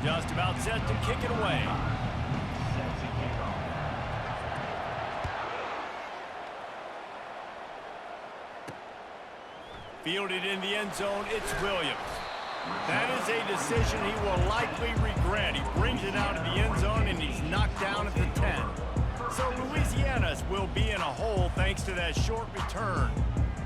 Just about set to kick it away. Fielded in the end zone, it's Williams. That is a decision he will likely regret. He brings it out of the end zone, and he's knocked down at the 10. So Louisiana's will be in a hole thanks to that short return.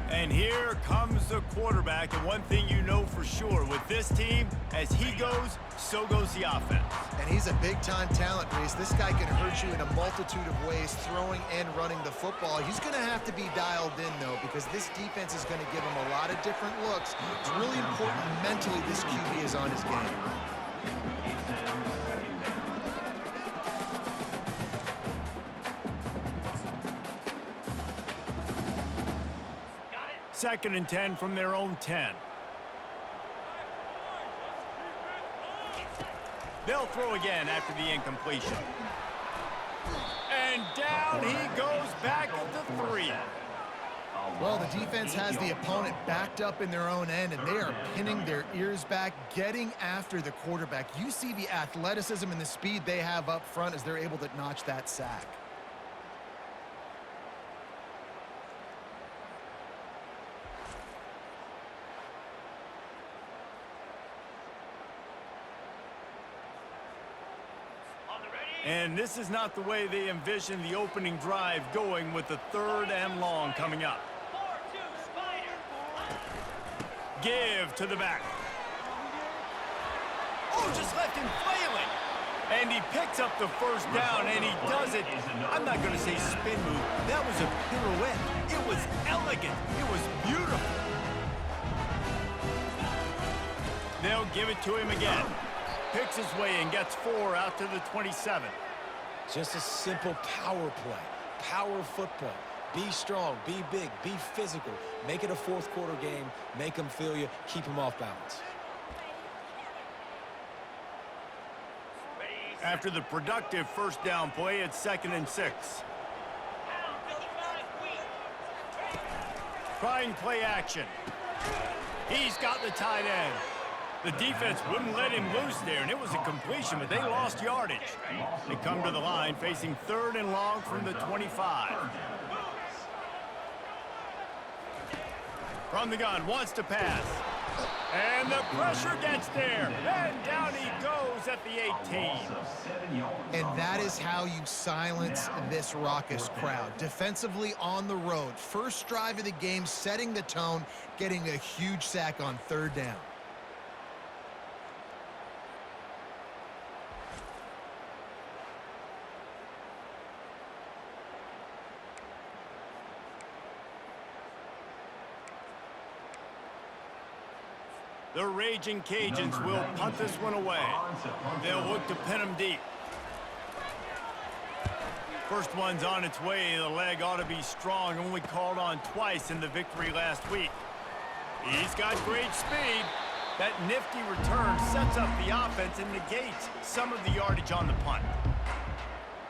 And here comes the quarterback, and one thing you know for sure, with this team, as he goes, so goes the offense. And he's a big-time talent, Reese. This guy can hurt you in a multitude of ways, throwing and running the football. He's going to have to be dialed in, though, because this defense is going to give him a lot of different looks. It's really important mentally this QB is on his game. Second and 10 from their own 10. They'll throw again after the incompletion. And down he goes back at the 3. Well, the defense has the opponent backed up in their own end, and they are pinning their ears back, getting after the quarterback. You see the athleticism and the speed they have up front as they're able to notch that sack. And this is not the way they envision the opening drive going, with the 3rd and long coming up. Give to the back. Oh, just left him flailing. And he picks up the first down, and he does it. I'm not going to say spin move. That was a pirouette. It was elegant. It was beautiful. They'll give it to him again. Picks his way and gets 4 out to the 27. Just a simple power play. Power football. Be strong, be big, be physical. Make it a fourth quarter game. Make them feel you. Keep them off balance. After the productive first down play, it's 2nd and 6. Trying play action. He's got the tight end. The defense wouldn't let him loose there, and it was a completion, but they lost yardage. They come to the line facing 3rd and long from the 25. From the gun, wants to pass. And the pressure gets there. And down he goes at the 18. And that is how you silence this raucous crowd. Defensively on the road. First drive of the game, setting the tone, getting a huge sack on 3rd down. The Raging Cajuns will punt this one away. They'll look to pin him deep. First one's on its way. The leg ought to be strong. Only called on twice in the victory last week. He's got great speed. That nifty return sets up the offense and negates some of the yardage on the punt.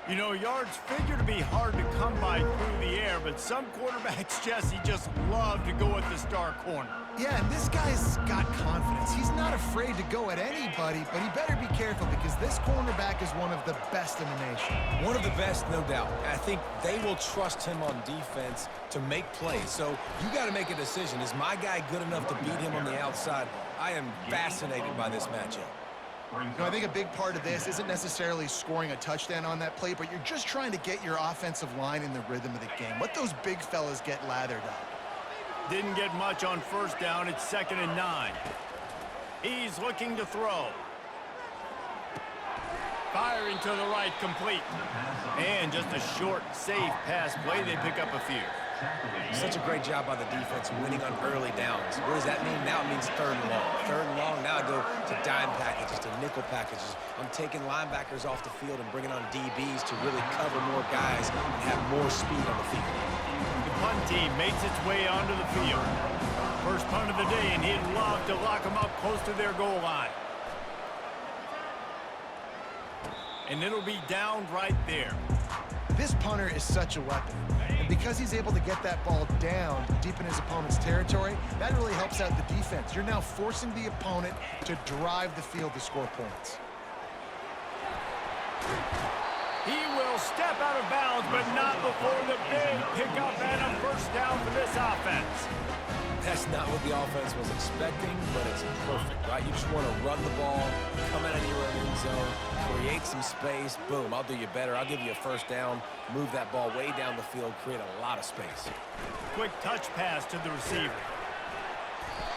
You know, yards figure to be hard to come by through the air, but some quarterbacks, Jesse, just love to go at the star corner. Yeah, and this guy's got confidence. He's not afraid to go at anybody, but he better be careful because this cornerback is one of the best in the nation. One of the best, no doubt. I think they will trust him on defense to make plays. So you got to make a decision. Is my guy good enough to beat him on the outside? I am fascinated by this matchup. I think a big part of this isn't necessarily scoring a touchdown on that play, but you're just trying to get your offensive line in the rhythm of the game. Let those big fellas get lathered up. Didn't get much on first down. It's 2nd and 9. He's looking to throw. Firing to the right, complete. And just a short, safe pass play. They pick up a few. Such a great job by the defense winning on early downs. What does that mean? Now it means 3rd and long. 3rd and long, now I go to dime packages, to nickel packages. I'm taking linebackers off the field and bringing on DBs to really cover more guys and have more speed on the field. The punt team makes its way onto the field. First punt of the day, and he'd love to lock them up close to their goal line. And it'll be down right there. This punter is such a weapon. And because he's able to get that ball down deep in his opponent's territory, that really helps out the defense. You're now forcing the opponent to drive the field to score points. He will step out of bounds, but not before the big pickup and a first down for this offense. That's not what the offense was expecting, but it's perfect, right? You just want to run the ball, come out of your own end zone, create some space, boom, I'll do you better. I'll give you a first down, move that ball way down the field, create a lot of space. Quick touch pass to the receiver.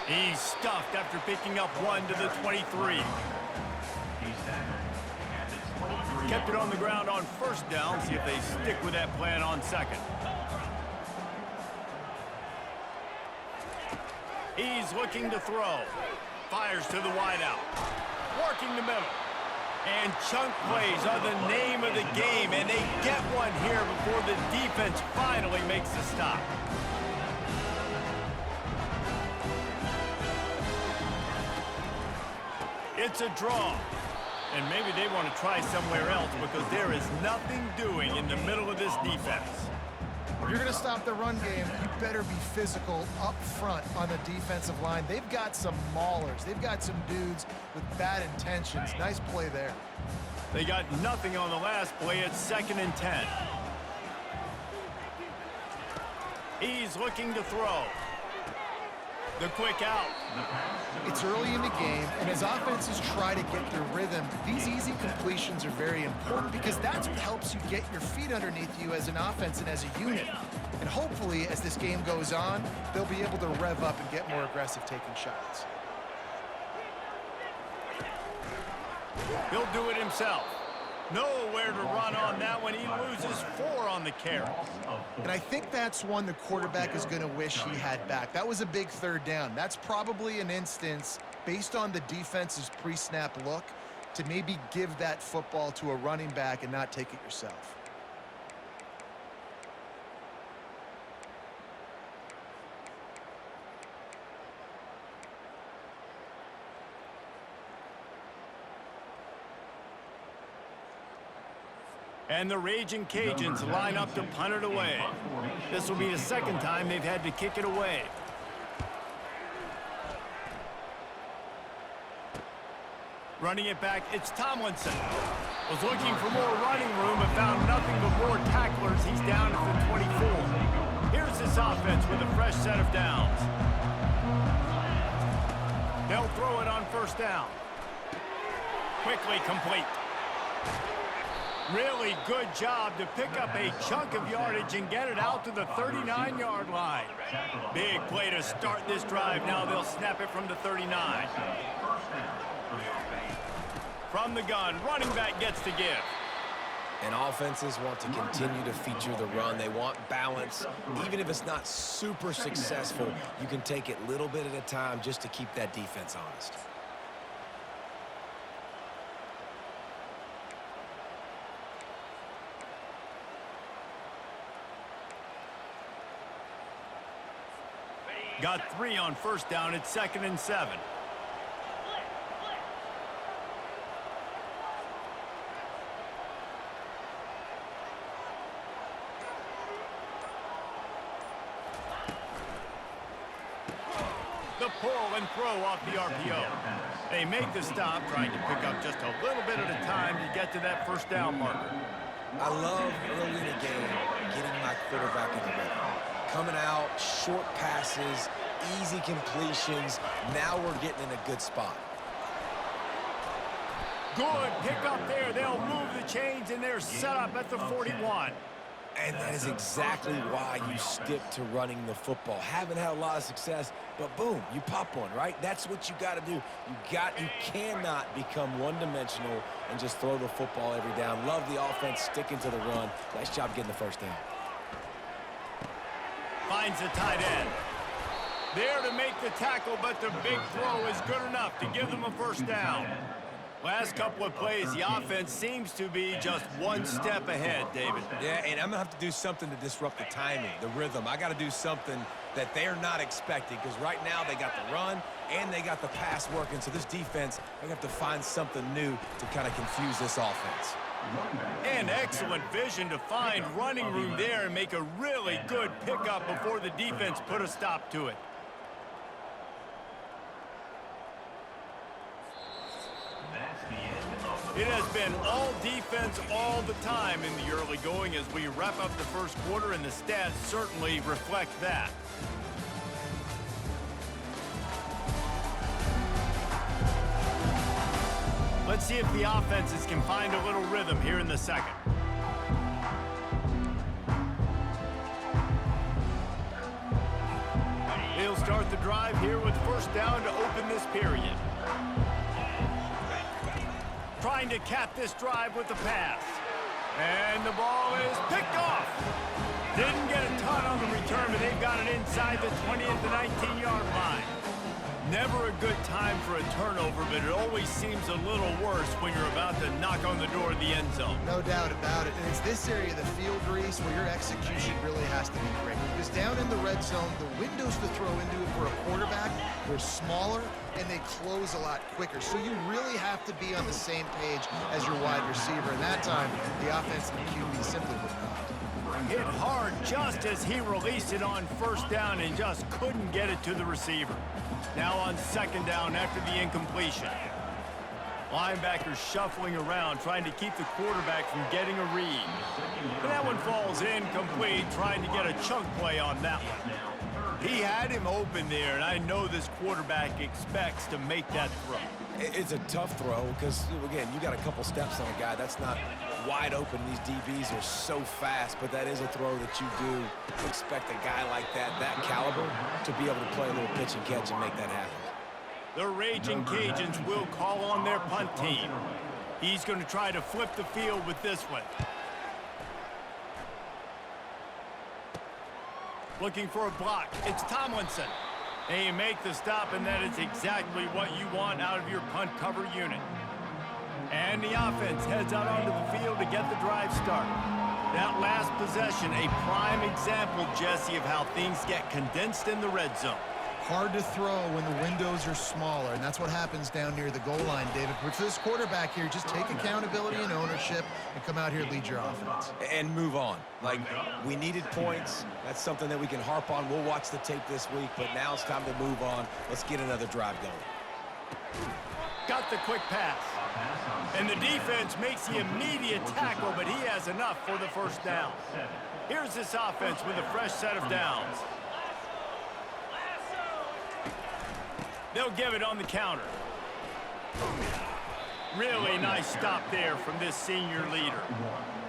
He's stuffed after picking up one to the 23. Kept it on the ground on first down. See if they stick with that plan on second. He's looking to throw. Fires to the wideout. Working the middle. And chunk plays are the name of the game, and they get one here before the defense finally makes the stop. It's a draw. And maybe they want to try somewhere else because there is nothing doing in the middle of this defense. If you're going to stop the run game, you better be physical up front on the defensive line. They've got some maulers. They've got some dudes with bad intentions. Nice play there. They got nothing on the last play. It's 2nd and 10. He's looking to throw. The quick out. It's early in the game, and as offenses try to get their rhythm, these easy completions are very important because that's what helps you get your feet underneath you as an offense and as a unit. And hopefully, as this game goes on, they'll be able to rev up and get more aggressive taking shots. He'll do it himself. Nowhere to run on that one. He loses 4 on the carry. And I think that's one the quarterback is going to wish he had back. That was a big third down. That's probably an instance, based on the defense's pre-snap look, to maybe give that football to a running back and not take it yourself. And the Raging Cajuns line up to punt it away. This will be the second time they've had to kick it away. Running it back, it's Tomlinson. Was looking for more running room but found nothing but more tacklers. He's down at the 24. Here's this offense with a fresh set of downs. They'll throw it on first down. Quickly complete. Really good job to pick up a chunk of yardage and get it out to the 39-yard line. Big play to start this drive. Now they'll snap it from the 39. From the gun, running back gets to give. And offenses want to continue to feature the run. They want balance. Even if it's not super successful, you can take it little bit at a time just to keep that defense honest. Got 3 on first down. It's 2nd and 7. The pull and throw off the RPO. They make the stop, trying to pick up just a little bit at a time to get to that first down marker. I love early in the game getting my quarterback in the rhythm. Coming out, short passes, easy completions. Now we're getting in a good spot. Good pick up there. They'll move the chains, and they're set up at the 41. And that is exactly why you stick to running the football. Haven't had a lot of success, but boom, you pop one, right? That's what you got to do. You cannot become one-dimensional and just throw the football every down. Love the offense sticking to the run. Nice job getting the first down. Finds the tight end. There to make the tackle, but the big throw is good enough to give them a first down. Last couple of plays, the offense seems to be just one step ahead, David. Yeah, and I'm going to have to do something to disrupt the timing, the rhythm. I got to do something that they're not expecting, because right now they got the run and they got the pass working. So this defense, they have to find something new to kind of confuse this offense. And excellent vision to find running room there and make a really good pickup before the defense put a stop to it. It has been all defense all the time in the early going as we wrap up the first quarter, and the stats certainly reflect that. Let's see if the offenses can find a little rhythm here in the second. They'll start the drive here with first down to open this period. Trying to cap this drive with the pass. And the ball is picked off. Didn't get a ton on the return, but they've got it inside the 20 at the 19-yard line. Never a good time for a turnover, but it always seems a little worse when you're about to knock on the door of the end zone. No doubt about it. And it's this area of the field, Reese, where your execution really has to be great. Because down in the red zone, the windows to throw into it for a quarterback are smaller, and they close a lot quicker. So you really have to be on the same page as your wide receiver. And that time, the offensive QB simply would not. Hit hard just as he released it on first down and just couldn't get it to the receiver. Now on second down after the incompletion. Linebackers shuffling around, trying to keep the quarterback from getting a read. But that one falls incomplete, trying to get a chunk play on that one. He had him open there, and I know this quarterback expects to make that throw. It's a tough throw because, again, you got a couple steps on a guy. That's not wide open. These DBs are so fast, but that is a throw that you do expect a guy like that caliber, to be able to play a little pitch and catch and make that happen. The Raging Cajuns will call on their punt team. He's going to try to flip the field with this one. Looking for a block. It's Tomlinson. They make the stop, and that is exactly what you want out of your punt cover unit. And the offense heads out onto the field to get the drive started. That last possession, a prime example, Jesse, of how things get condensed in the red zone. Hard to throw when the windows are smaller, and that's what happens down near the goal line, David. But for this quarterback here, just take accountability and ownership and come out here and lead your offense. And move on. Like, we needed points. That's something that we can harp on. We'll watch the tape this week, but now it's time to move on. Let's get another drive going. Got the quick pass. And the defense makes the immediate tackle, but he has enough for the first down. Here's this offense with a fresh set of downs. They'll give it on the counter. Really nice stop there from this senior leader.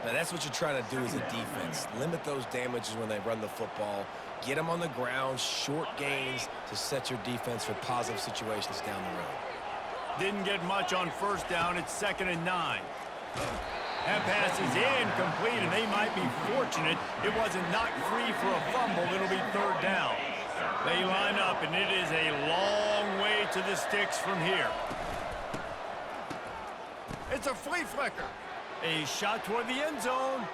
Now, that's what you try to do as a defense. Limit those damages when they run the football. Get them on the ground, short gains to set your defense for positive situations down the road. Didn't get much on first down. It's 2nd and 9. That pass is incomplete, and they might be fortunate it wasn't knocked free for a fumble. It'll be 3rd down. They line up, and it is a long way to the sticks from here. It's a flea flicker. A shot toward the end zone.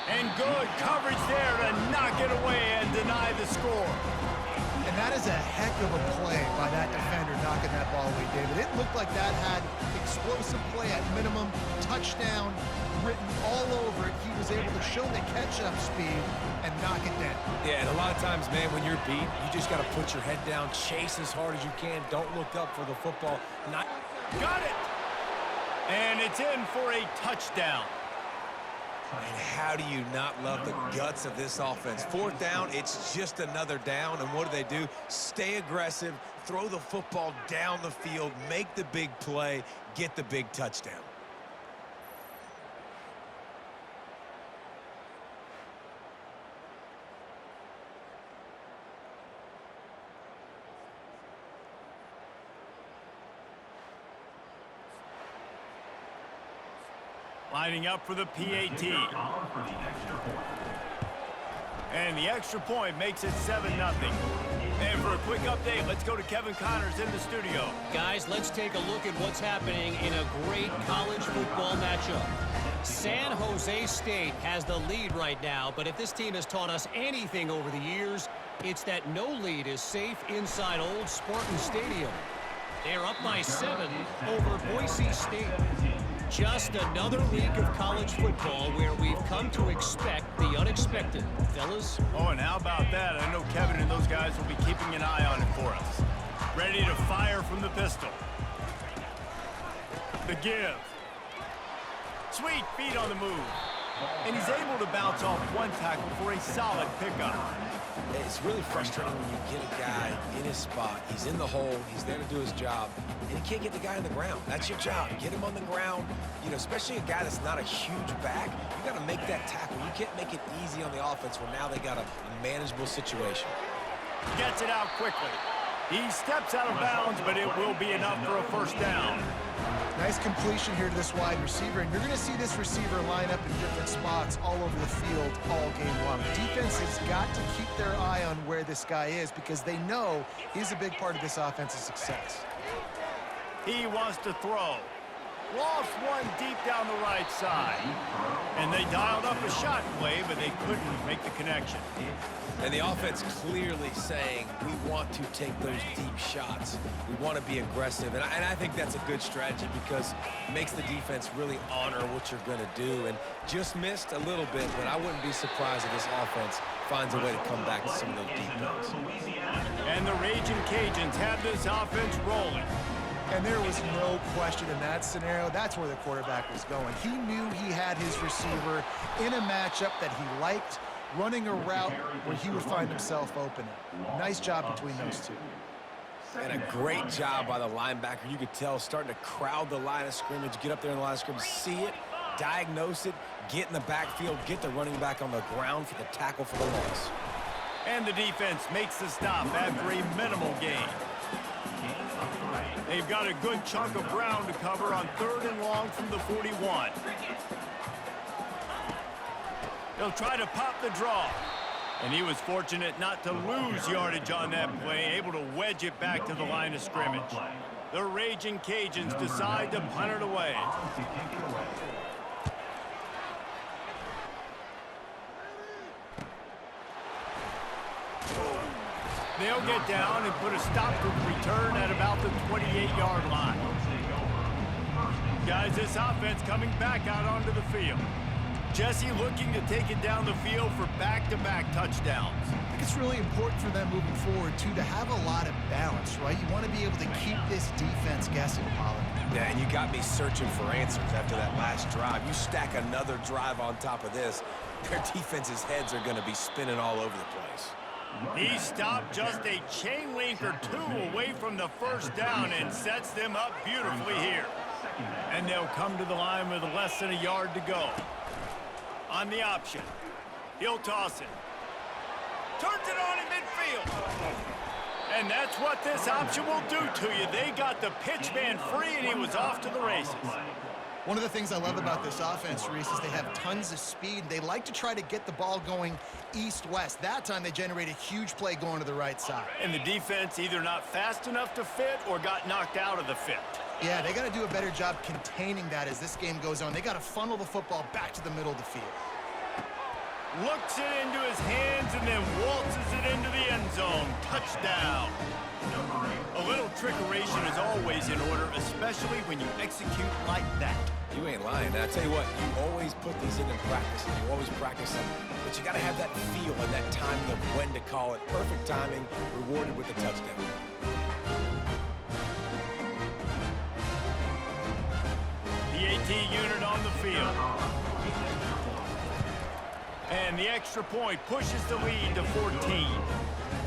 And good coverage there to knock it away and deny the score. And that is a heck of a play by that defender knocking that ball away, David. It looked like that had explosive play at minimum, touchdown written all over it. He was able to show the catch-up speed and knock it down. Yeah, and a lot of times, man, when you're beat, you just got to put your head down, chase as hard as you can. Don't look up for the football. Got it! And it's in for a touchdown. And how do you not love the guts of this offense? 4th down, it's just another down, and what do? Stay aggressive, throw the football down the field, make the big play, get the big touchdown. Lining up for the PAT. And the extra point makes it 7-0. And for a quick update, let's go to Kevin Connors in the studio. Guys, let's take a look at what's happening in a great college football matchup. San Jose State has the lead right now, but if this team has taught us anything over the years, it's that no lead is safe inside Old Spartan Stadium. They're up by 7 over Boise State. Just another week of college football where we've come to expect the unexpected. Fellas? Oh, and how about that? I know Kevin and those guys will be keeping an eye on it for us. Ready to fire from the pistol. The give. Sweet feet on the move. And he's able to bounce off one tackle for a solid pickup. It's really frustrating when you get a guy in his spot. He's in the hole. He's there to do his job. And you can't get the guy on the ground. That's your job. Get him on the ground. You know, especially a guy that's not a huge back. You got to make that tackle. You can't make it easy on the offense where now they got a manageable situation. Gets it out quickly. He steps out of bounds, but it will be enough for a first down. Nice completion here to this wide receiver, and you're going to see this receiver line up in different spots all over the field all game long. Defense has got to keep their eye on where this guy is because they know he's a big part of this offense's success. He wants to throw. Lost one deep down the right side. And they dialed up a shot play, but they couldn't make the connection. And the offense clearly saying, we want to take those deep shots. We want to be aggressive. And I think that's a good strategy because it makes the defense really honor what you're going to do. And just missed a little bit, but I wouldn't be surprised if this offense finds a way to come back to some of those deep balls. And the Raging Cajuns have this offense rolling. And there was no question in that scenario. That's where the quarterback was going. He knew he had his receiver in a matchup that he liked, running a route where he would find himself open. Nice job between those two. And a great job by the linebacker. You could tell starting to crowd the line of scrimmage, get up there in the line of scrimmage, see it, diagnose it, get in the backfield, get the running back on the ground for the tackle for the loss. And the defense makes the stop after a minimal gain. They've got a good chunk of ground to cover on 3rd and long from the 41. They'll try to pop the draw. And he was fortunate not to lose yardage on that play, able to wedge it back to the line of scrimmage. The Raging Cajuns decide to punt it away. They'll get down and put a stop to the return at about the 28-yard line. Guys, this offense coming back out onto the field. Jesse looking to take it down the field for back-to-back touchdowns. I think it's really important for them moving forward, too, to have a lot of balance, right? You want to be able to keep this defense guessing, Pollard. Yeah, and you got me searching for answers after that last drive. You stack another drive on top of this, their defense's heads are going to be spinning all over the place. He stopped just a chain link or two away from the first down and sets them up beautifully here. And they'll come to the line with less than a yard to go. On the option, he'll toss it. Turns it on in midfield. And that's what this option will do to you. They got the pitch man free, and he was off to the races. One of the things I love about this offense, Reese, is they have tons of speed. They like to try to get the ball going east-west. That time they generated a huge play going to the right side. And the defense either not fast enough to fit or got knocked out of the fit. Yeah, they got to do a better job containing that as this game goes on. They got to funnel the football back to the middle of the field. Looks it into his hands and then waltzes it into the end zone. Touchdown. A little trickeration is always in order, especially when you execute like that. You ain't lying. And I tell you what, you always put these in practice, and you always practice them, but you got to have that feel and that timing of when to call it. Perfect timing, rewarded with a touchdown. The AT unit on the field. And the extra point pushes the lead to 14.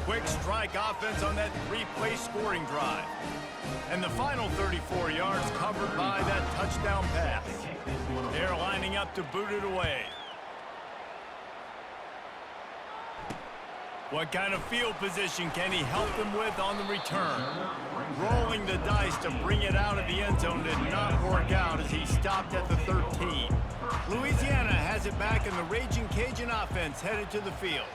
Quick strike offense on that 3-play scoring drive. And the final 34 yards covered by that touchdown pass. They're lining up to boot it away. What kind of field position can he help them with on the return? Rolling the dice to bring it out of the end zone did not work out as he stopped at the 13. Louisiana has it back, and the Raging Cajun offense headed to the field.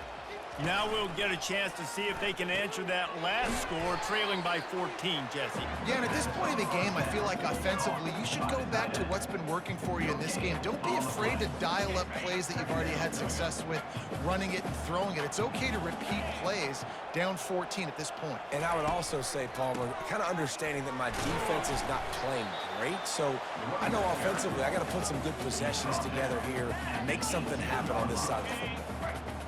Now we'll get a chance to see if they can answer that last score, trailing by 14, Jesse. Yeah, and at this point of the game, I feel like offensively, you should go back to what's been working for you in this game. Don't be afraid to dial up plays that you've already had success with, running it and throwing it. It's okay to repeat plays down 14 at this point. And I would also say, Palmer, kind of understanding that my defense is not playing great, so I know offensively I got to put some good possessions together here, make something happen on this side of the football.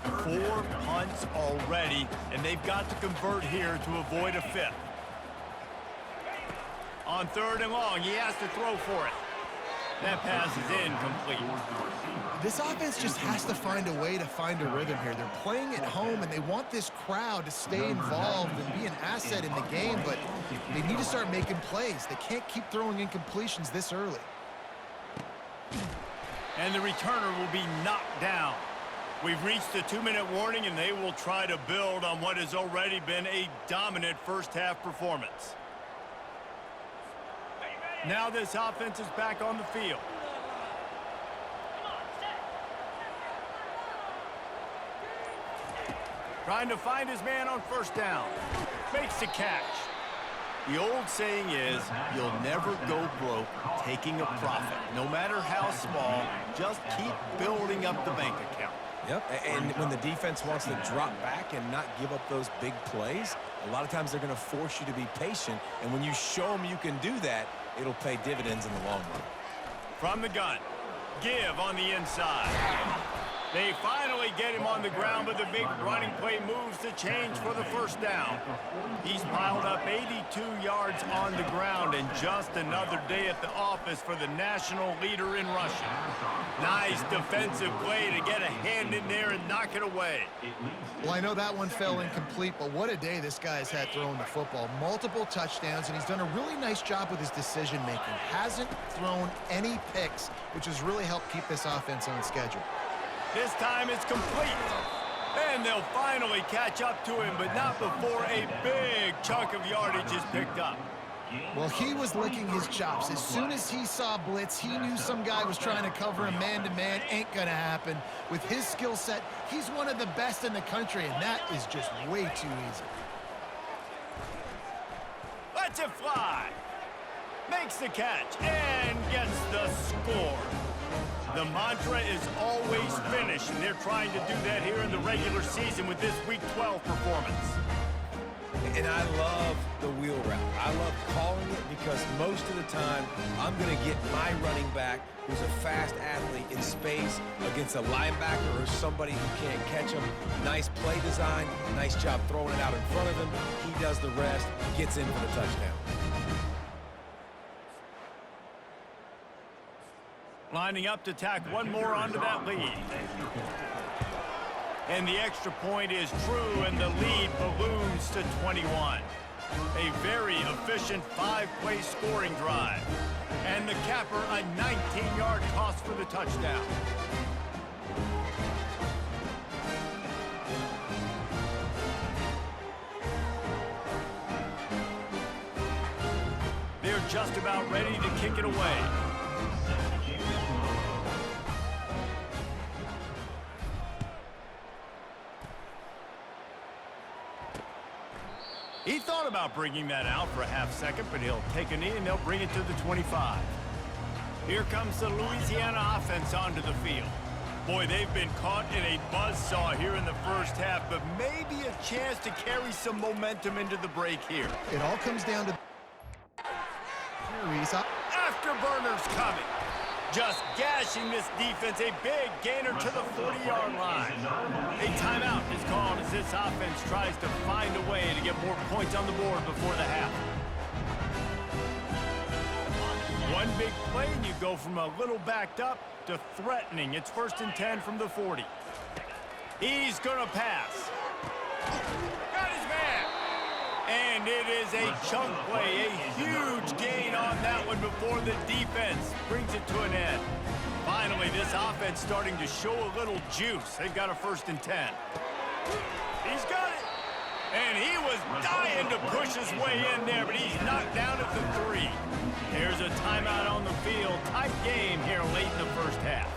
4 punts already, and they've got to convert here to avoid a 5th. On 3rd and long, he has to throw for it. That pass is incomplete. This offense just has to find a way to find a rhythm here. They're playing at home, and they want this crowd to stay involved and be an asset in the game, but they need to start making plays. They can't keep throwing incompletions this early. And the returner will be knocked down. We've reached the 2-minute warning, and they will try to build on what has already been a dominant first-half performance. Now this offense is back on the field. Trying to find his man on first down. Makes the catch. The old saying is, you'll never go broke taking a profit. No matter how small, just keep building up the bank account. Yep, and when the defense wants to drop back and not give up those big plays, a lot of times they're going to force you to be patient, and when you show them you can do that, it'll pay dividends in the long run. From the gun, give on the inside. They finally get him on the ground, but the big running play moves the change for the first down. He's piled up 82 yards on the ground, and just another day at the office for the national leader in rushing. Nice defensive play to get a hand in there and knock it away. Well, I know that one fell incomplete, but what a day this guy's had throwing the football. Multiple touchdowns, and he's done a really nice job with his decision-making. Hasn't thrown any picks, which has really helped keep this offense on schedule. This time it's complete. And they'll finally catch up to him, but not before a big chunk of yardage is picked up. Well, he was licking his chops. As soon as he saw blitz, he knew some guy was trying to cover him man-to-man. Ain't gonna happen. With his skill set, he's one of the best in the country, and that is just way too easy. Lets it fly. Makes the catch and gets the score. The mantra is always finish, and they're trying to do that here in the regular season with this Week 12 performance. And I love the wheel route. I love calling it because most of the time I'm going to get my running back, who's a fast athlete, in space against a linebacker or somebody who can't catch him. Nice play design, nice job throwing it out in front of him. He does the rest, gets in for the touchdown. Lining up to tack one more onto that lead. And the extra point is true, and the lead balloons to 21. A very efficient 5-play scoring drive. And the capper, a 19-yard toss for the touchdown. They're just about ready to kick it away. He thought about bringing that out for a half second, but he'll take a knee and they'll bring it to the 25. Here comes the Louisiana offense onto the field. Boy, they've been caught in a buzzsaw here in the first half, but maybe a chance to carry some momentum into the break here. It all comes down to... Afterburners coming. Just gashing this defense, a big gainer to the 40-yard line. A timeout is called as this offense tries to find a way to get more points on the board before the half. One big play and you go from a little backed up to threatening. It's 1st and 10 from the 40. He's gonna pass. Got his man. And it is a chunk play, a huge gain on that one before the defense brings it to an end. Finally, this offense starting to show a little juice. They've got a 1st and 10. He's got it. And he was dying to push his way in there, but he's knocked down at the 3. There's a timeout on the field. Tight game here late in the first half.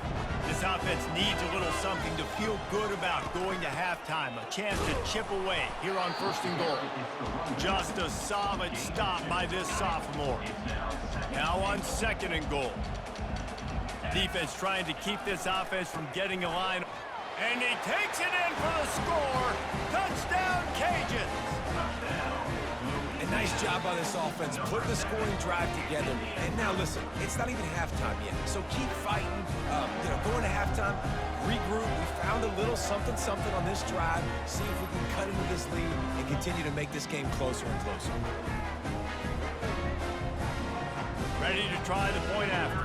This offense needs a little something to feel good about going to halftime. A chance to chip away here on 1st and goal. Just a solid stop by this sophomore. Now on 2nd and goal. Defense trying to keep this offense from getting a line. And he takes it in for the score. Touchdown, Cajuns. A nice job by this offense, putting the scoring drive together. And now listen, it's not even halftime yet, so keep fighting. Going to halftime, regroup. We found a little something on this drive. See if we can cut into this lead and continue to make this game closer and closer. Ready to try the point after.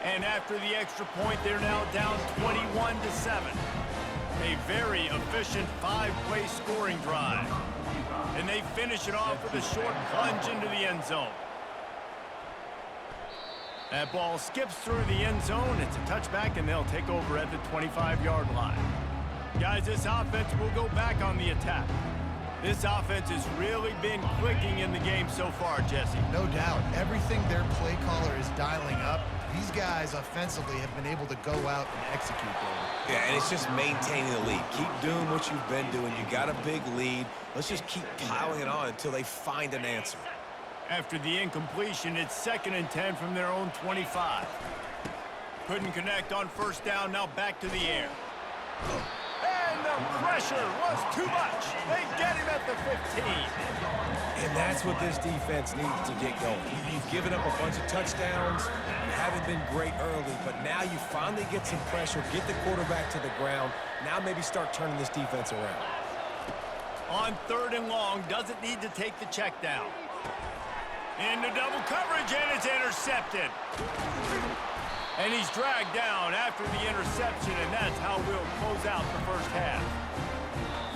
And after the extra point, they're now down 21-7. A very efficient 5-play scoring drive. And they finish it off with a short plunge into the end zone. That ball skips through the end zone. It's a touchback, and they'll take over at the 25-yard line. Guys, this offense will go back on the attack. This offense has really been clicking in the game so far, Jesse. No doubt. Everything their play caller is dialing up, these guys offensively have been able to go out and execute there. Yeah, and it's just maintaining the lead. Keep doing what you've been doing. You got a big lead. Let's just keep piling it on until they find an answer. After the incompletion, it's 2nd and 10 from their own 25. Couldn't connect on first down, now back to the air. And the pressure was too much. They get him at the 15. And that's what this defense needs to get going. You've given up a bunch of touchdowns. You haven't been great early, but now you finally get some pressure, get the quarterback to the ground. Now maybe start turning this defense around. On 3rd and long, doesn't need to take the check down. Into double coverage, and it's intercepted. And he's dragged down after the interception, and that's how we'll close out the first half.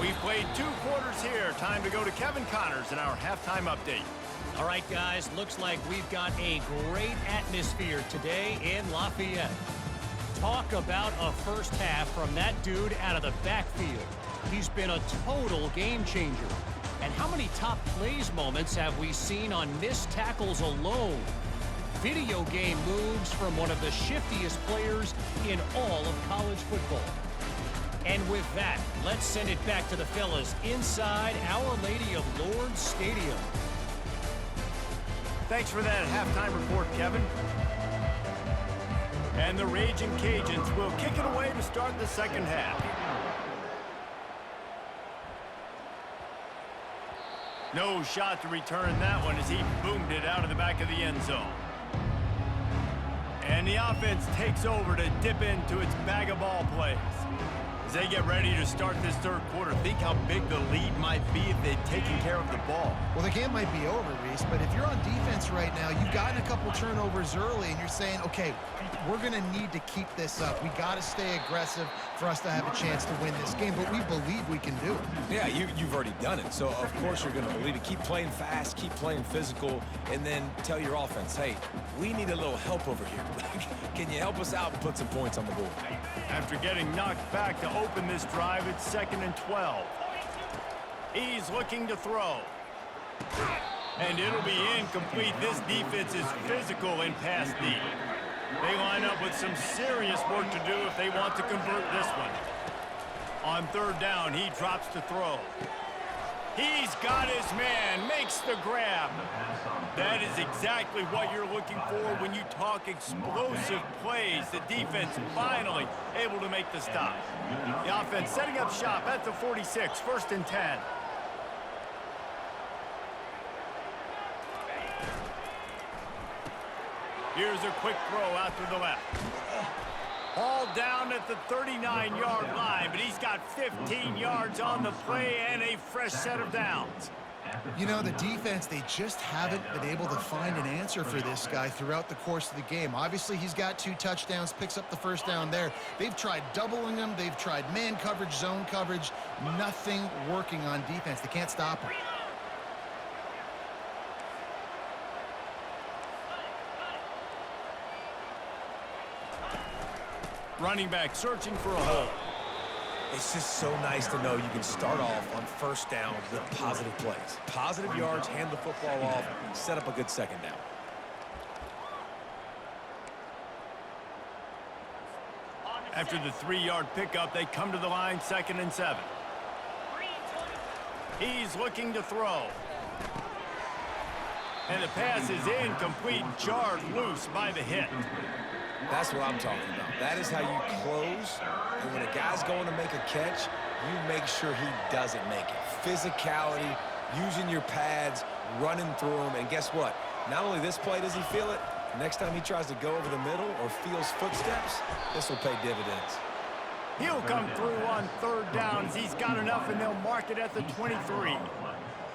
We've played 2 quarters here. Time to go to Kevin Connors in our halftime update. All right, guys, looks like we've got a great atmosphere today in Lafayette. Talk about a first half from that dude out of the backfield. He's been a total game changer. And how many top plays moments have we seen on missed tackles alone? Video game moves from one of the shiftiest players in all of college football. And with that, let's send it back to the fellas inside Our Lady of Lourdes Stadium. Thanks for that halftime report, Kevin. And the Raging Cajuns will kick it away to start the second half. No shot to return that one as he boomed it out of the back of the end zone. And the offense takes over to dip into its bag of ball plays. As they get ready to start this 3rd quarter, think how big the lead might be if they'd taken care of the ball. Well, the game might be over, Reese, but if you're on defense right now, you've gotten a couple turnovers early, and you're saying, okay, we're going to need to keep this up. We got to stay aggressive for us to have a chance to win this game, but we believe we can do it. Yeah, you've already done it, so of course you're going to believe it. Keep playing fast, keep playing physical, and then tell your offense, hey, we need a little help over here. Can you help us out and put some points on the board? After getting knocked back to open this drive, it's 2nd and 12. He's looking to throw. And it'll be incomplete. This defense is physical in pass D. They line up with some serious work to do if they want to convert this one. On 3rd down, he drops to throw. He's got his man, makes the grab. That is exactly what you're looking for when you talk explosive plays. The defense finally able to make the stop. The offense setting up shop at the 46, 1st and 10. Here's a quick throw out to the left. Ball down at the 39-yard line, but he's got 15 yards on the play and a fresh set of downs. You know, the defense, they just haven't been able to find an answer for this guy throughout the course of the game. Obviously, he's got 2 touchdowns, picks up the first down there. They've tried doubling him. They've tried man coverage, zone coverage. Nothing working on defense. They can't stop him. Running back searching for a hole. It's just so nice to know you can start off on first down with positive plays. Positive yards, hand the football off, set up a good second down. After the 3-yard pickup, they come to the line, 2nd and 7. He's looking to throw. And the pass is incomplete, jarred loose by the hit. That's what I'm talking about. That is how you close. And when a guy's going to make a catch, you make sure he doesn't make it. Physicality, using your pads, running through them. And guess what? Not only this play does he feel it, next time he tries to go over the middle or feels footsteps, this will pay dividends. He'll come through on third downs. He's got enough, and they'll mark it at the 23.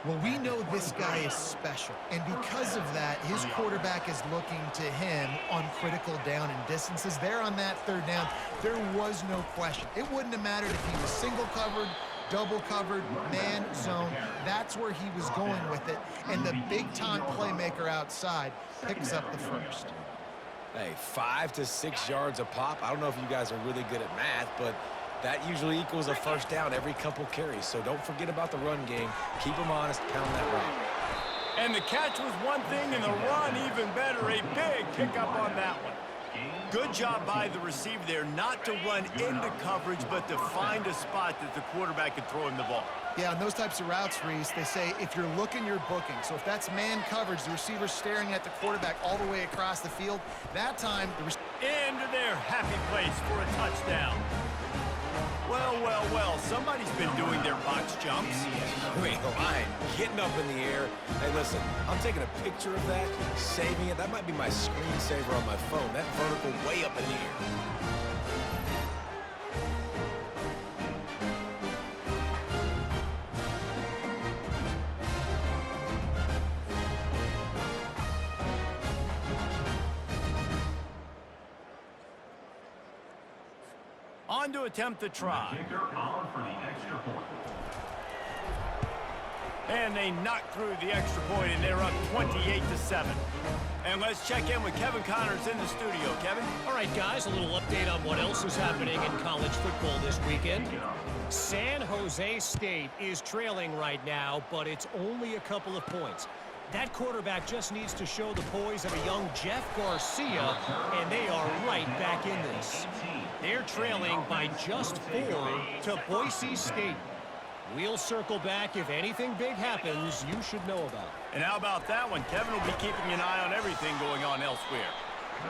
Well, we know this guy is special, and because of that, his quarterback is looking to him on critical down and distances. There on that third down, there was no question. It wouldn't have mattered if he was single covered, double covered, man zone. That's where he was going with it, and the big-time playmaker outside picks up the first. Hey, 5 to 6 yards a pop. I don't know if you guys are really good at math, but that usually equals a first down every couple carries. So don't forget about the run game. Keep them honest, pound that rock. And the catch was one thing, and the run even better. A big pickup on that one. Good job by the receiver there not to run into coverage, but to find a spot that the quarterback could throw him the ball. Yeah, on those types of routes, Reese, they say if you're looking, you're booking. So if that's man coverage, the receiver's staring at the quarterback all the way across the field, that time the into their happy place for a touchdown. Well, well, well, somebody's been doing their box jumps. Wait, line, getting up in the air. Hey, listen, I'm taking a picture of that, saving it. That might be my screensaver on my phone. That vertical way up in the air. On to attempt the try. And they knock through the extra point, and they're up 28-7. And let's check in with Kevin Connors in the studio. Kevin? All right, guys, a little update on what else is happening in college football this weekend. San Jose State is trailing right now, but it's only a couple of points. That quarterback just needs to show the poise of a young Jeff Garcia, and they are right back in this. They're trailing by just 4 to Boise State. We'll circle back. If anything big happens, you should know about it. And how about that one? Kevin will be keeping an eye on everything going on elsewhere.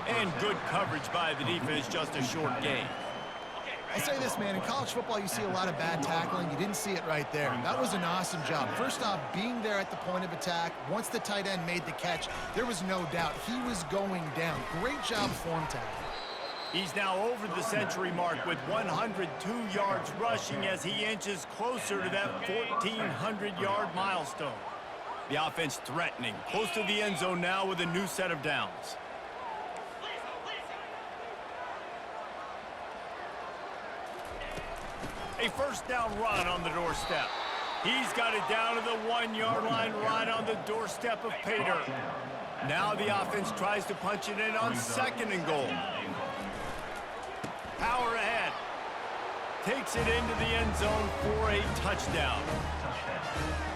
And good coverage by the defense, just a short gain. I'll say this, man, in college football, you see a lot of bad tackling. You didn't see it right there. That was an awesome job. First off, being there at the point of attack. Once the tight end made the catch, there was no doubt he was going down. Great job form tackling. He's now over the century mark with 102 yards rushing as he inches closer to that 1,400-yard milestone. The offense threatening, close to the end zone now with a new set of downs. A first down run on the doorstep. He's got it down to the 1-yard line right on the doorstep of Pater. Now the offense tries to punch it in on 2nd and goal. Power ahead. Takes it into the end zone for a touchdown.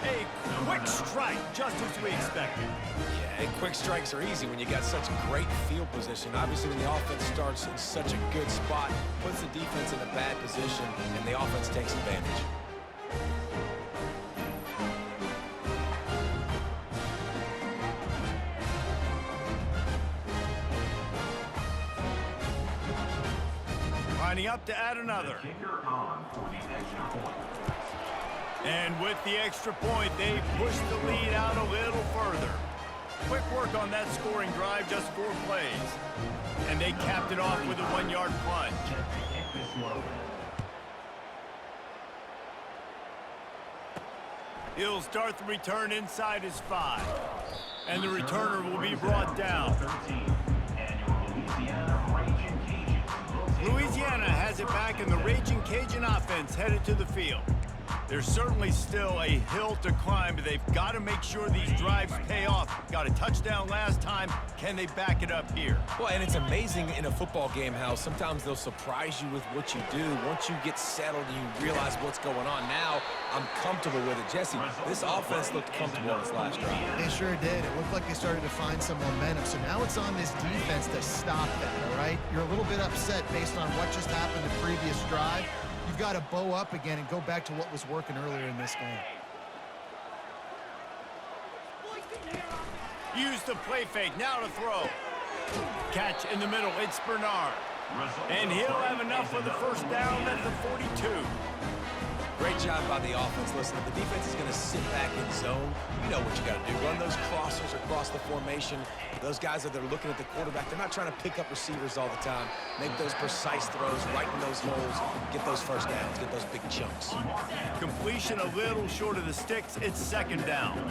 A quick strike, just as we expected. Yeah, and quick strikes are easy when you got such great field position. Obviously, when the offense starts in such a good spot, puts the defense in a bad position, and the offense takes advantage. Lining up to add another. And with the extra point, they push the lead out a little further. Quick work on that scoring drive, just 4 plays. And they capped it off with a 1-yard plunge. He'll start the return inside his 5. And the returner will be brought down. Louisiana has it back, and the Raging Cajun offense headed to the field. There's certainly still a hill to climb, but they've got to make sure these drives pay off. Got a touchdown last time. Can they back it up here? Well, and it's amazing in a football game how sometimes they'll surprise you with what you do. Once you get settled and you realize what's going on, now I'm comfortable with it. Jesse, this offense looked comfortable on this last drive. They sure did. It looked like they started to find some momentum. So now it's on this defense to stop that, all right? You're a little bit upset based on what just happened the previous drive. You've got to bow up again and go back to what was working earlier in this game. Use the play fake, now to throw. Catch in the middle, it's Bernard. And he'll have enough for the first down at the 42. Great job by the offense. Listen, if the defense is going to sit back in zone, you know what you got to do. Run those crossers across the formation. Those guys that they're looking at the quarterback, they're not trying to pick up receivers all the time. Make those precise throws, right in those holes, get those first downs, get those big chunks. Completion a little short of the sticks. It's second down.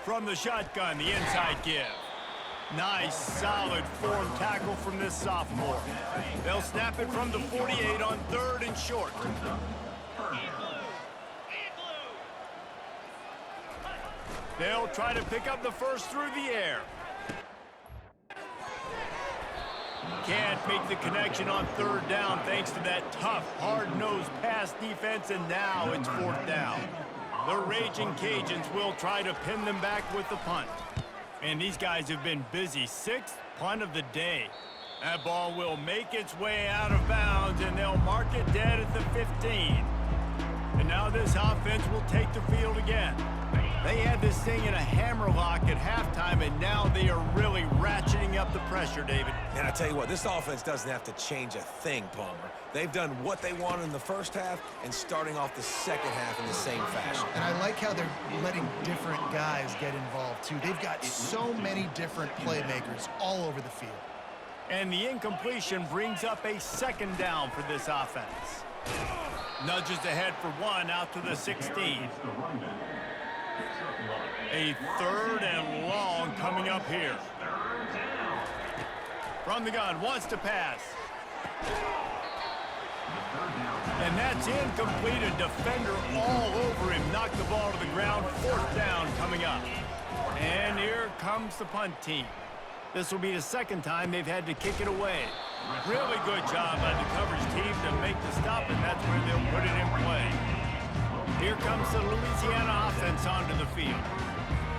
From the shotgun, the inside give. Nice, solid form tackle from this sophomore. They'll snap it from the 48 on 3rd and short. They'll try to pick up the first through the air. Can't make the connection on 3rd down thanks to that tough, hard-nosed pass defense, and now it's 4th down. The Raging Cajuns will try to pin them back with the punt. And these guys have been busy. 6th punt of the day. That ball will make its way out of bounds, and they'll mark it dead at the 15. And now this offense will take the field again. They had this thing in a hammerlock at halftime, and now they are really ratcheting up the pressure, David. And I tell you what, this offense doesn't have to change a thing, Palmer. They've done what they wanted in the first half and starting off the second half in the same fashion. And I like how they're letting different guys get involved, too. They've got so many different playmakers all over the field. And the incompletion brings up a second down for this offense. Nudges ahead for 1 out to the 16. A 3rd and long coming up here. From the gun, wants to pass. And that's incomplete. A defender all over him. Knocked the ball to the ground. 4th down coming up. And here comes the punt team. This will be the second time they've had to kick it away. Really good job by the coverage team to make the stop, and that's where they'll put it in play. Here comes the Louisiana offense onto the field.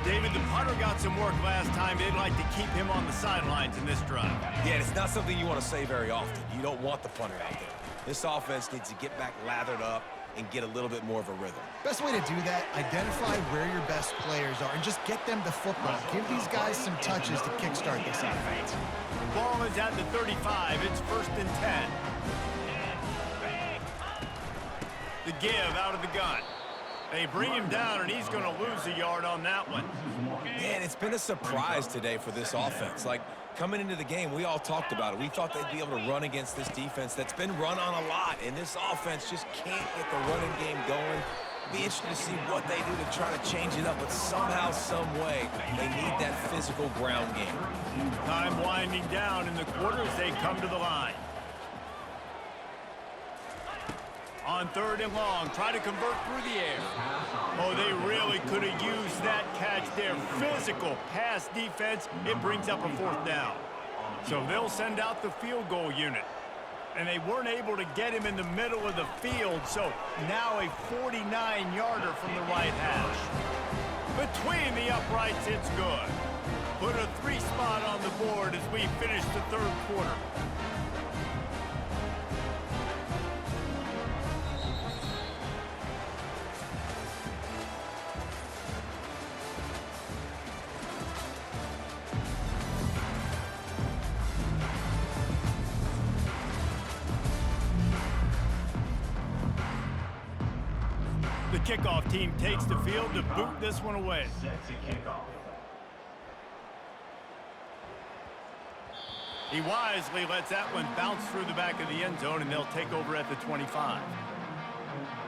David, the punter got some work last time. They'd like to keep him on the sidelines in this drive. Yeah, it's not something you want to say very often. You don't want the punter out there. This offense needs to get back lathered up and get a little bit more of a rhythm. Best way to do that, identify where your best players are and just get them the football. Give these guys some touches to kickstart this offense. Ball is at the 35. It's 1st and 10. The give out of the gun. They bring him down, and he's going to lose a yard on that one. Man, it's been a surprise today for this offense. Like, coming into the game, we all talked about it. We thought they'd be able to run against this defense that's been run on a lot, and this offense just can't get the running game going. Be interested to see what they do to try to change it up, but somehow, some way, they need that physical ground game. Time winding down in the quarter as they come to the line. On 3rd and long, try to convert through the air. Oh, they really could have used that catch there. Physical pass defense. It brings up a 4th down. So they'll send out the field goal unit. And they weren't able to get him in the middle of the field, so now a 49-yarder from the right hash. Between the uprights, it's good. Put a 3 spot on the board as we finish the 3rd quarter. The kickoff team takes the field to boot this one away. He wisely lets that one bounce through the back of the end zone, and they'll take over at the 25.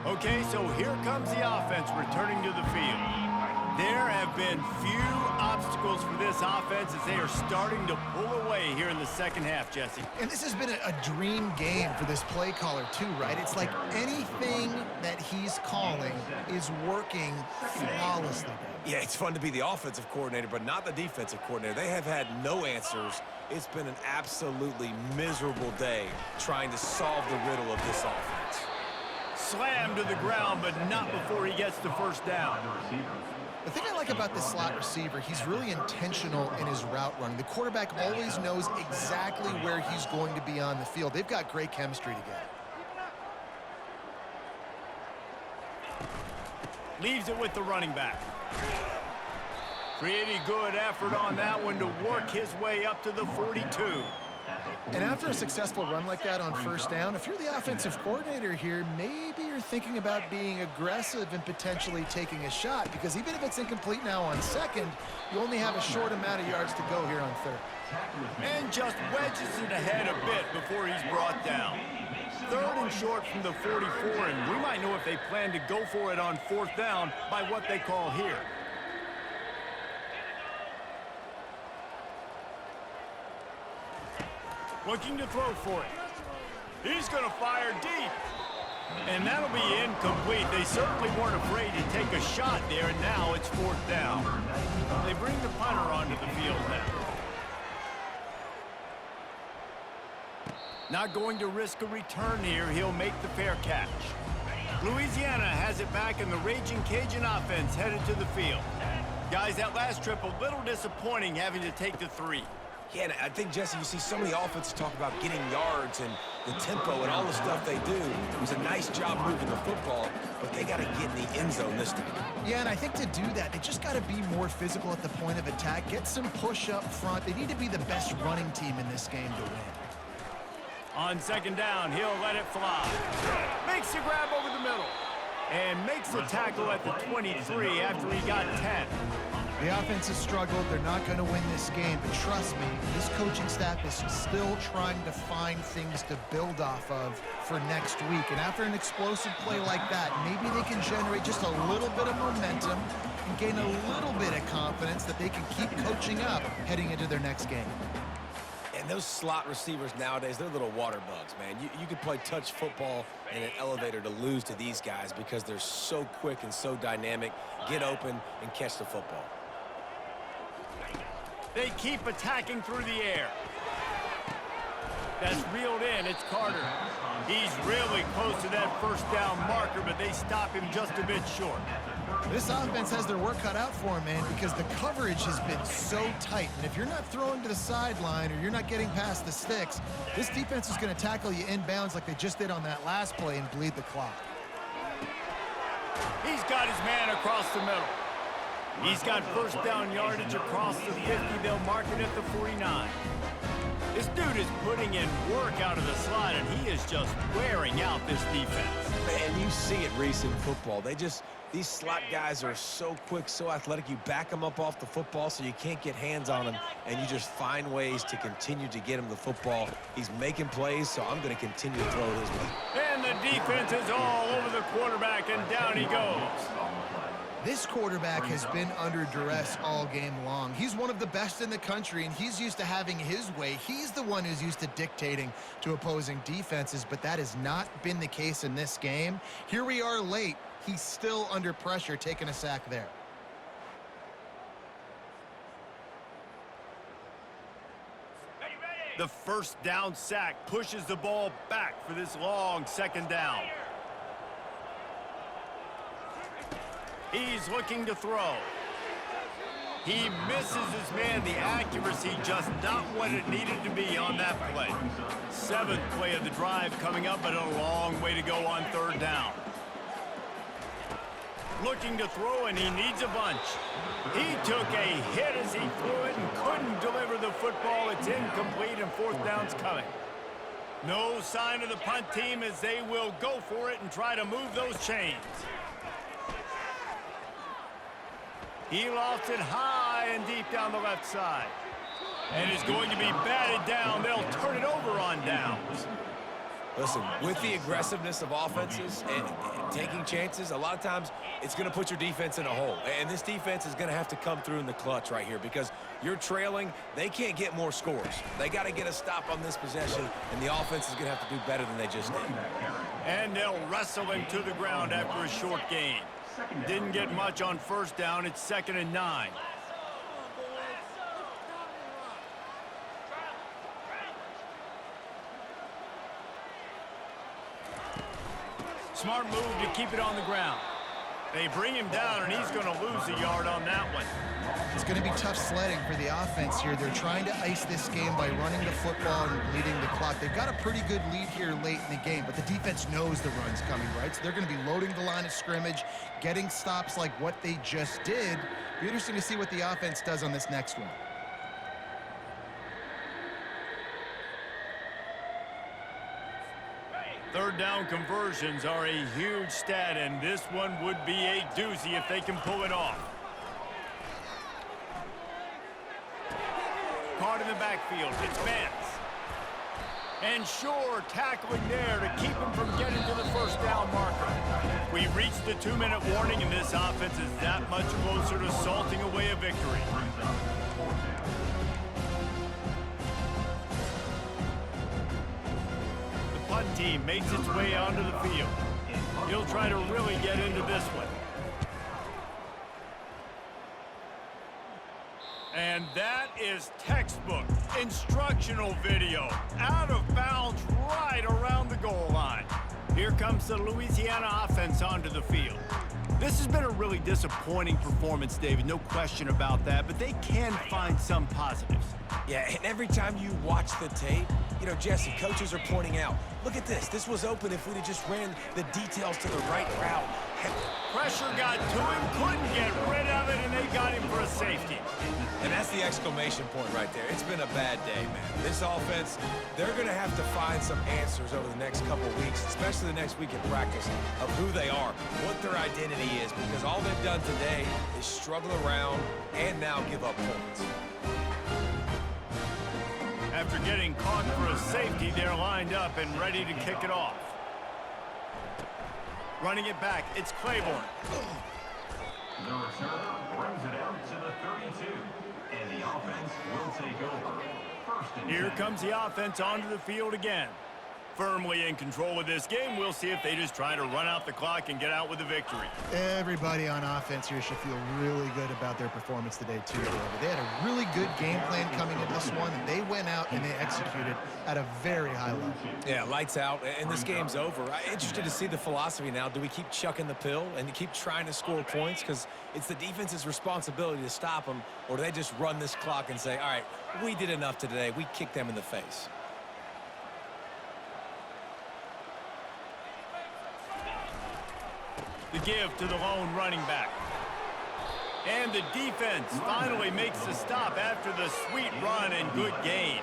Okay, so here comes the offense returning to the field. There have been few obstacles for this offense as they are starting to pull away here in the second half, Jesse. And this has been a dream game for this play caller, too, right? It's like anything that he's calling is working flawlessly. Yeah, it's fun to be the offensive coordinator, but not the defensive coordinator. They have had no answers. It's been an absolutely miserable day trying to solve the riddle of this offense. Slammed to the ground, but not before he gets the first down. The thing I like about this slot receiver, he's really intentional in his route running. The quarterback always knows exactly where he's going to be on the field. They've got great chemistry together. Leaves it with the running back. Pretty good effort on that one to work his way up to the 42. And after a successful run like that on first down, if you're the offensive coordinator here, maybe you're thinking about being aggressive and potentially taking a shot, because even if it's incomplete now on second, you only have a short amount of yards to go here on third. And just wedges it ahead a bit before he's brought down. Third and short from the 44, and we might know if they plan to go for it on fourth down by what they call here. Looking to throw for it. He's going to fire deep. And that'll be incomplete. They certainly weren't afraid to take a shot there, and now it's fourth down. They bring the punter onto the field now. Not going to risk a return here. He'll make the fair catch. Louisiana has it back, and the Raging Cajun offense headed to the field. Guys, that last trip a little disappointing having to take the 3. Yeah, and I think, Jesse, you see so many offenses talk about getting yards and the tempo and all the stuff they do. It was a nice job moving the football, but they got to get in the end zone this time. Yeah, and I think to do that, they just got to be more physical at the point of attack, get some push up front. They need to be the best running team in this game to win. On second down, he'll let it fly. Makes a grab over the middle. And makes a tackle at the 23 after he got 10. The offense has struggled. They're not going to win this game, but trust me, this coaching staff is still trying to find things to build off of for next week. And after an explosive play like that, maybe they can generate just a little bit of momentum and gain a little bit of confidence that they can keep coaching up heading into their next game. And those slot receivers nowadays, they're little water bugs, man. You could play touch football in an elevator to lose to these guys because they're so quick and so dynamic. Get open and catch the football. They keep attacking through the air. That's reeled in. It's Carter. He's really close to that first down marker, but they stop him just a bit short. This offense has their work cut out for them, man, because the coverage has been so tight. And if you're not throwing to the sideline or you're not getting past the sticks, this defense is going to tackle you inbounds like they just did on that last play and bleed the clock. He's got his man across the middle. He's got first down yardage across the 50. They'll mark it at the 49. This dude is putting in work out of the slot, and he is just wearing out this defense. Man, you see it, Reese, in football. These slot guys are so quick, so athletic. You back them up off the football so you can't get hands on them, and you just find ways to continue to get him the football. He's making plays, so I'm going to continue to throw it his way. And the defense is all over the quarterback, and down he goes. This quarterback has been under duress all game long. He's one of the best in the country, and he's used to having his way. He's the one who's used to dictating to opposing defenses, but that has not been the case in this game. Here we are late. He's still under pressure, taking a sack there. The first down sack pushes the ball back for this long second down. He's looking to throw. He misses his man. The accuracy just not what it needed to be on that play. 7th play of the drive coming up, but a long way to go on third down. Looking to throw, and he needs a bunch. He took a hit as he threw it and couldn't deliver the football. It's incomplete, and fourth down's coming. No sign of the punt team as they will go for it and try to move those chains. He lofts it high and deep down the left side. And is going to be batted down. They'll turn it over on downs. Listen, with the aggressiveness of offenses and taking chances, a lot of times it's going to put your defense in a hole. And this defense is going to have to come through in the clutch right here because you're trailing. They can't get more scores. They got to get a stop on this possession, and the offense is going to have to do better than they just did. And they'll wrestle him to the ground after a short gain. Didn't get much on first down. It's 2nd and 9. Smart move to keep it on the ground. They bring him down, and he's going to lose a yard on that one. It's going to be tough sledding for the offense here. They're trying to ice this game by running the football and bleeding the clock. They've got a pretty good lead here late in the game, but the defense knows the run's coming, right? So they're going to be loading the line of scrimmage, getting stops like what they just did. Be interesting to see what the offense does on this next one. Third down conversions are a huge stat, and this one would be a doozy if they can pull it off. Caught in the backfield. It's Vance. And Shore tackling there to keep him from getting to the first down marker. We reached the 2-minute warning, and this offense is that much closer to salting away a victory. The punt team makes its way onto the field. He'll try to really get into this one. And that is textbook instructional video. Out of bounds right around the goal line. Here comes the Louisiana offense onto the field. This has been a really disappointing performance, David. No question about that, but they can find some positives. Yeah, and every time you watch the tape, you know, Jesse, coaches are pointing out, look at this. This was open if we'd have just ran the details to the right route. Pressure got to him, couldn't get rid of it, and they got him for a safety. And that's the exclamation point right there. It's been a bad day, man. This offense, they're going to have to find some answers over the next couple weeks, especially the next week in practice, of who they are, what their identity is, because all they've done today is struggle around and now give up points. After getting caught for a safety, they're lined up and ready to kick it off. Running it back, it's Claiborne. The returner brings it out to the 32, and the offense will take over. First and Here 10. comes the offense onto the field again. Firmly in control of this game. We'll see if they just try to run out the clock and get out with a victory. Everybody on offense here should feel really good about their performance today, too, David. They had a really good game plan coming into this one, and they went out and they executed at a very high level. Yeah, lights out, and this game's over. I'm interested to see the philosophy now. Do we keep chucking the pill and keep trying to score points? Because it's the defense's responsibility to stop them, or do they just run this clock and say, all right, we did enough today. We kicked them in the face. The give to the lone running back. And the defense finally makes the stop after the sweet run and good gain.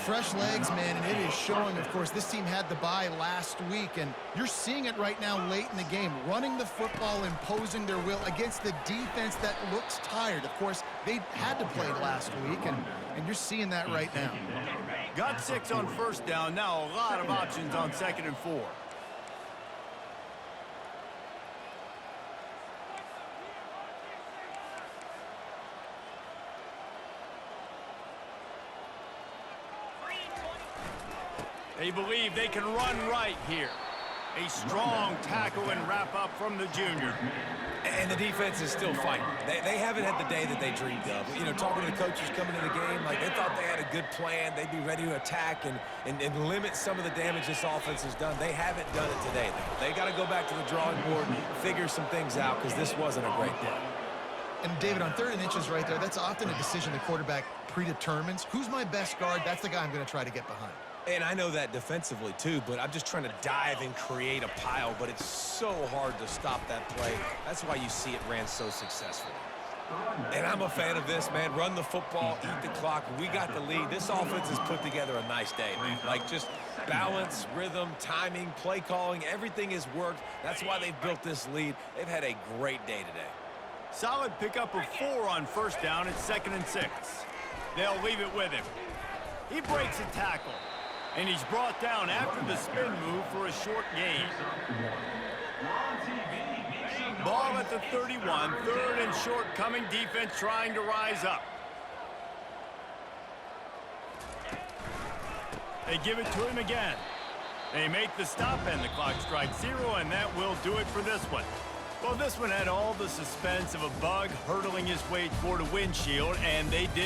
Fresh legs, man, and it is showing. Of course, this team had the bye last week, and you're seeing it right now late in the game. Running the football, imposing their will against the defense that looks tired. Of course, they had to play last week, and you're seeing that right now. Got 6 on first down. Now a lot of options on 2nd and 4. They believe they can run right here. A strong tackle and wrap up from the junior. And the defense is still fighting. They haven't had the day that they dreamed of. You know, talking to the coaches coming into the game, like they thought they had a good plan. They'd be ready to attack and limit some of the damage this offense has done. They haven't done it today, though. They got to go back to the drawing board and figure some things out because this wasn't a great day. And David, on 3rd and inches right there, that's often a decision the quarterback predetermines. Who's my best guard? That's the guy I'm going to try to get behind. And I know that defensively, too, but I'm just trying to dive and create a pile, but it's so hard to stop that play. That's why you see it ran so successfully. And I'm a fan of this, man. Run the football, eat the clock. We got the lead. This offense has put together a nice day, man. Like, just balance, rhythm, timing, play calling, everything has worked. That's why they've built this lead. They've had a great day today. Solid pickup of 4 on first down. It's 2nd and 6. They'll leave it with him. He breaks a tackle. And he's brought down after the spin move for a short gain. Ball at the 31, 3rd and short coming. Defense trying to rise up. They give it to him again. They make the stop and the clock strikes 0, and that will do it for this one. Well, this one had all the suspense of a bug hurtling his way toward a windshield, and they did